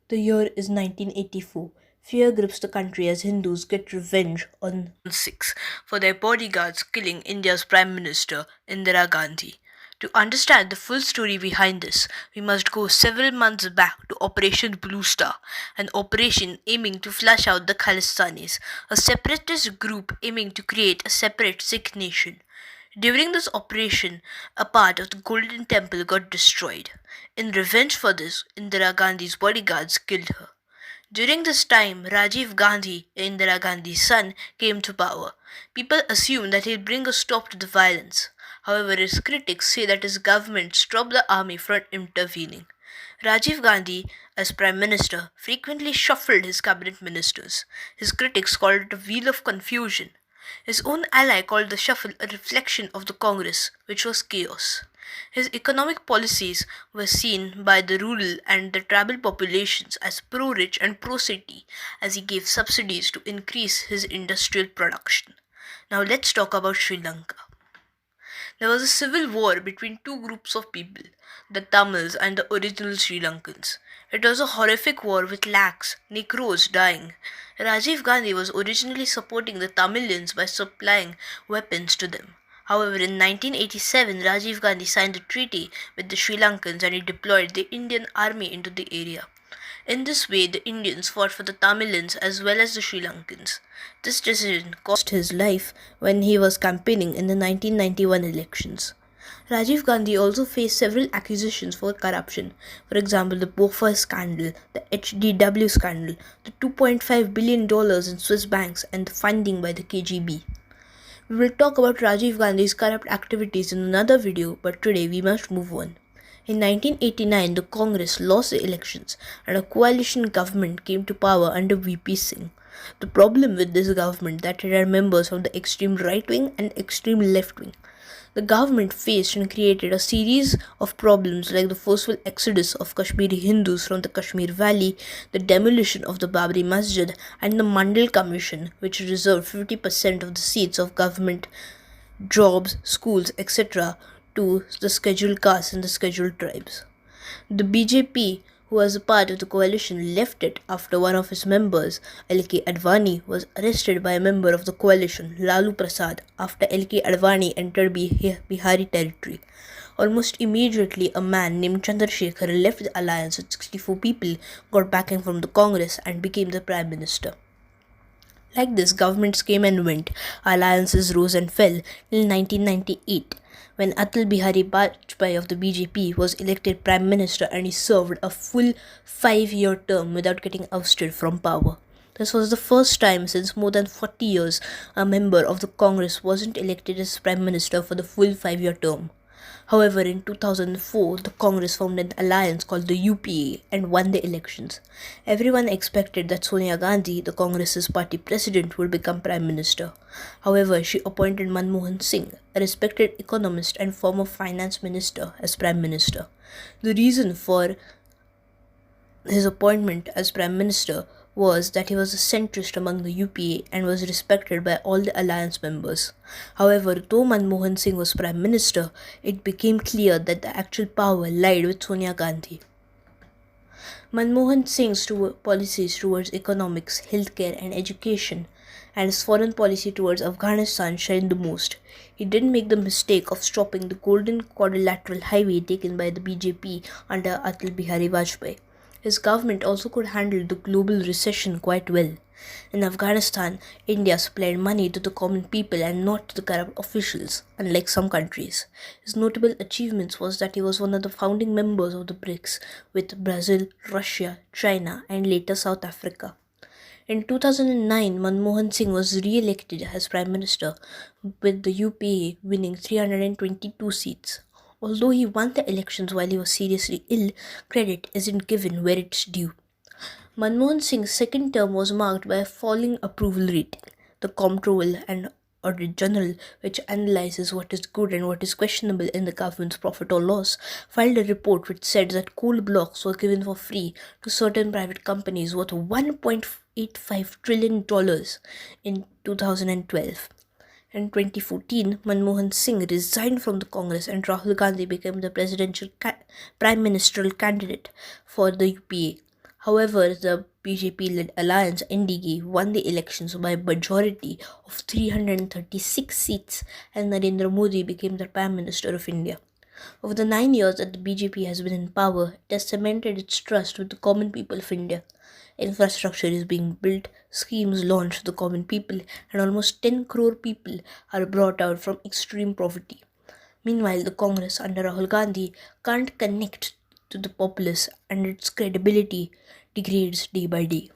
The year is 1984. Fear grips the country as Hindus get revenge on Sikhs for their bodyguards killing India's Prime Minister Indira Gandhi. To understand the full story behind this, we must go several months back to Operation Blue Star, an operation aiming to flush out the Khalistanis, a separatist group aiming to create a separate Sikh nation. During this operation, a part of the Golden Temple got destroyed. In revenge for this, Indira Gandhi's bodyguards killed her. During this time, Rajiv Gandhi, Indira Gandhi's son, came to power. People assumed that he'd bring a stop to the violence. However, his critics say that his government stopped the army from intervening. Rajiv Gandhi, as Prime Minister, frequently shuffled his cabinet ministers. His critics called it a wheel of confusion. His own ally called the shuffle a reflection of the Congress, which was chaos. His economic policies were seen by the rural and the tribal populations as pro rich and pro city, as he gave subsidies to increase his industrial production. Now let's talk about Sri Lanka. There was a civil war between two groups of people, the Tamils and the original Sri Lankans. It was a horrific war with lakhs, Negroes dying. Rajiv Gandhi was originally supporting the Tamilians by supplying weapons to them. However, in 1987, Rajiv Gandhi signed a treaty with the Sri Lankans and he deployed the Indian army into the area. In this way, the Indians fought for the Tamilians as well as the Sri Lankans. This decision cost his life when he was campaigning in the 1991 elections. Rajiv Gandhi also faced several accusations for corruption, for example, the Boffa scandal, the HDW scandal, the $2.5 billion in Swiss banks, and the funding by the KGB. We will talk about Rajiv Gandhi's corrupt activities in another video, but today we must move on. In 1989, the Congress lost the elections and a coalition government came to power under VP Singh. The problem with this government that it had members from the extreme right wing and extreme left wing. The government faced and created a series of problems like the forceful exodus of Kashmiri Hindus from the Kashmir Valley, the demolition of the Babri Masjid, and the Mandal Commission, which reserved 50% of the seats of government, jobs, schools, etc. to the scheduled castes and the scheduled tribes. The BJP, who was a part of the coalition, left it after one of its members, L.K. Advani, was arrested by a member of the coalition, Lalu Prasad, after L.K. Advani entered Bihari territory. Almost immediately, a man named Chandrasekhar left the alliance with 64 people, got backing from the Congress, and became the Prime Minister. Like this, governments came and went, alliances rose and fell till 1998, when Atal Bihari Vajpayee of the BJP was elected Prime Minister and he served a full 5-year term without getting ousted from power. This was the first time since more than 40 years a member of the Congress wasn't elected as Prime Minister for the full 5-year term. However, in 2004, the Congress formed an alliance called the UPA and won the elections. Everyone expected that Sonia Gandhi, the Congress's party president, would become Prime Minister. However, she appointed Manmohan Singh, a respected economist and former finance minister, as Prime Minister. The reason for his appointment as Prime Minister was that he was a centrist among the UPA and was respected by all the alliance members. However, though Manmohan Singh was Prime Minister, it became clear that the actual power lied with Sonia Gandhi. Manmohan Singh's policies towards economics, healthcare and education and his foreign policy towards Afghanistan shined the most. He didn't make the mistake of stopping the Golden Quadrilateral Highway taken by the BJP under Atal Bihari Vajpayee. His government also could handle the global recession quite well. In Afghanistan, India supplied money to the common people and not to the corrupt officials, unlike some countries. His notable achievements was that he was one of the founding members of the BRICS with Brazil, Russia, China, and later South Africa. In 2009, Manmohan Singh was re-elected as Prime Minister, with the UPA winning 322 seats. Although he won the elections while he was seriously ill, credit isn't given where it's due. Manmohan Singh's second term was marked by a falling approval rating. The Comptroller and Auditor General, which analyzes what is good and what is questionable in the government's profit or loss, filed a report which said that coal blocks were given for free to certain private companies worth $1.85 trillion in 2012. In 2014, Manmohan Singh resigned from the Congress and Rahul Gandhi became the presidential prime ministerial candidate for the UPA. However, the BJP-led alliance NDA won the elections by a majority of 336 seats, and Narendra Modi became the Prime Minister of India. Over the 9 years that the BJP has been in power, it has cemented its trust with the common people of India. Infrastructure is being built, schemes launched for the common people, and almost 10 crore people are brought out from extreme poverty. Meanwhile, the Congress under Rahul Gandhi can't connect to the populace, and its credibility degrades day by day.